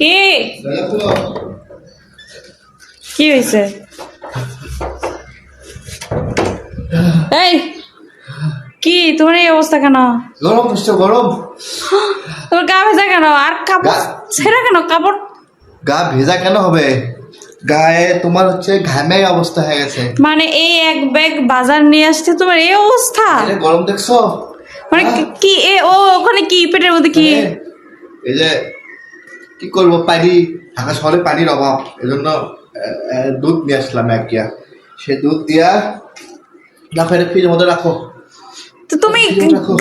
কি কি হয়েছে? এই কি তোমার এই অবস্থা কেন? গরম গরম। তোমার গা ভেজা কেন? আর কাপড় ছেঁড়া কেন? কাপড় গা ভেজা কেন হবে? গায়ে তোমার হচ্ছে ঘামে অবস্থা হয়ে গেছে। মানে এই এক ব্যাগ বাজার নিয়ে আসতে তোমার এই অবস্থা? গরম দেখছো? মানে কি ওখানে কি পেটের মধ্যে কি? এই যে কি করবো, পানি, ঢাকা শহরে পানির অভাব, এজন্য দুধ নিয়ে আসলাম এক গিয়া। সে দুধ দিয়া রাখো, এটা ফ্রিজের মধ্যে রাখো। তো তুমি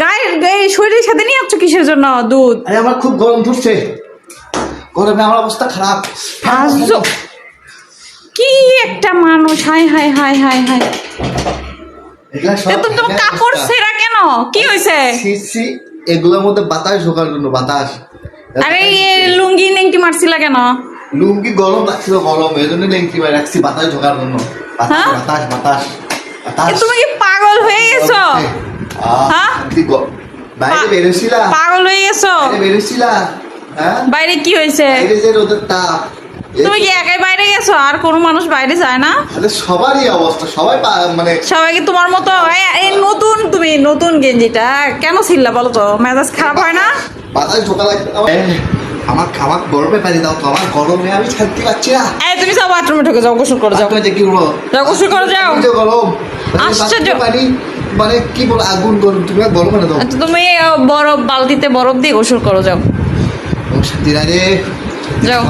গায়ের শরীরের সাথে নিয়ে আসছো কিসের জন্য দুধ? আরে আমার খুব গরম ধরছে, গরমে আমার অবস্থা খারাপ। কি একটা মানুষ! High high high high high. তোমার কাপড় ছেঁড়া কেন? কি হয়েছে? এগুলোর মধ্যে বাতাস ঢোকার জন্য, বাতাস। আরে লুঙ্গি নেংটি মারছিলা কেন? লুঙ্গি গরম লাগছিল, গরম এই জন্য নেংটি মারি রাখছি বাতাস ঢোকার জন্য। বাতাস বাতাস বাতাস। তুমি কি পাগল হয়ে গেছো? হ্যাঁ, বাইরে বেরোছিলা? পাগল হয়ে গেছো? বেরোছিলা? হ্যাঁ, বাইরে কি হয়েছে? বাইরে যে রোদের তাপ। তুমি কি একাই বাইরে গেছো? আর কোনো মানুষ বাইরে যায় না? সবারই অবস্থা, সবাই মানে সবাইকে তোমার মতো। এই নতুন, তুমি নতুন গেঞ্জিটা কেন ছিললা বলো তো? মেজাজ খারাপ হয় না? বাতাস ঢোকা লাগছে আমার। খাবার গরমে পানি দাও তো, আমার গরমে আমি থাকতে পারছি না। এই তুমি যাও বাথরুমে ঢুকে যাও, গোসল করে যাও। তুমি কি করবো? যাও গোসল করে যাও। গরম আশ্চর্য পানি, মানে কি বল, আগুন গরম। তুমি গরমে না দাও। তুমি বরফ বালতিতে বরফ দিয়ে গোসল করো, যাও যাও।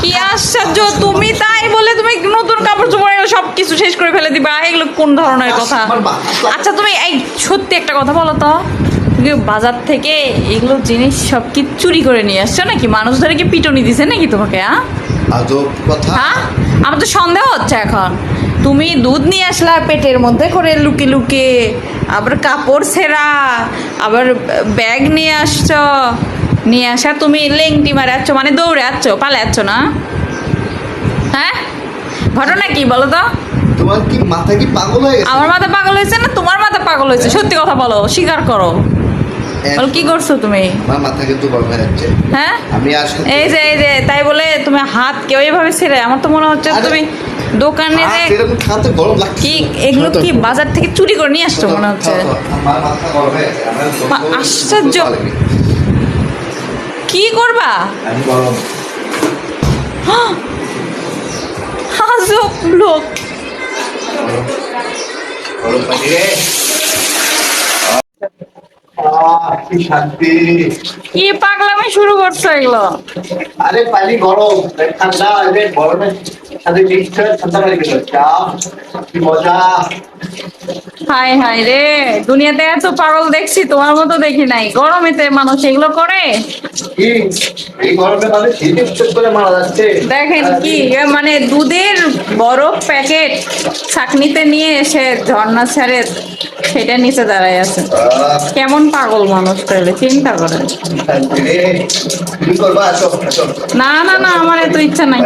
কি আশ্চর্য! তুমি তাই বলে তুমি নতুন কাপড় চোপড় সবকিছু শেষ করে ফেলে দিবা? এগুলো কোন ধরনের কথা? আচ্ছা তুমি এই সত্যি একটা কথা বলো তো, তুমি বাজার থেকে এগুলো জিনিস সব কি চুরি করে নিয়ে আসছো নাকি? মানুষ ধরে কি পিটনি দিছে নাকি তোমাকে? হ্যাঁ, আমার তো সন্দেহ হচ্ছে এখন। তুমি দুধ নিয়ে আসলা পেটের মধ্যে করে লুকিয়ে লুকিয়ে, আবার কাপড় ছেঁড়া, আবার ব্যাগ নিয়ে আসছো। নিয়ে আসা তুমি লেংটি মারে আসছো, মানে দৌড়ে আসছো, পালে আসছো না? হ্যাঁ, ঘটনা কি বলো তো? তোমার কি মাথা কি পাগল হয়ে গেছে? আমার মাথা পাগল হয়েছে না তোমার মাথা পাগল হয়েছে? সত্যি কথা বলো, স্বীকার করো। বল কি করছো তুমি? আমার মাথা কিন্তু গরম হয়ে যাচ্ছে। হ্যাঁ, আমি আসলে এই যে তাই বলে তুমি হাত কেউ এইভাবে ছেড়ে, আমার তো মনে হচ্ছে তুমি দোকানে কি এগুলো কি বাজার থেকে চুরি করে নিয়ে আসছো মনে হচ্ছে। আশ্চর্য! কি করবা? আজব লোক। কি পাগলামি শুরু করছো এগুলো? আরে পানি গরম ঠান্ডা, গরমের সাথে মিক্সড ঠান্ডা পানি খেলো, চা কি মজা। হাই হাই রে, দুনিয়াতে এত পাগল দেখছি, তোমার মতো দেখি নাই। গরমেতে মানুষ এগুলো করে? এই গরমে মানুষ হিট করে মারা যাচ্ছে। দেখেন কি, মানে দুধের বরফ প্যাকেট ছাকনিতে নিয়ে এসে ঝর্ণা ছেড়ে সেটা নিচে দাঁড়ায় আছে। কেমন পাগল মানুষ, তাহলে চিন্তা করেন। না না না, আমার এত ইচ্ছা নাই।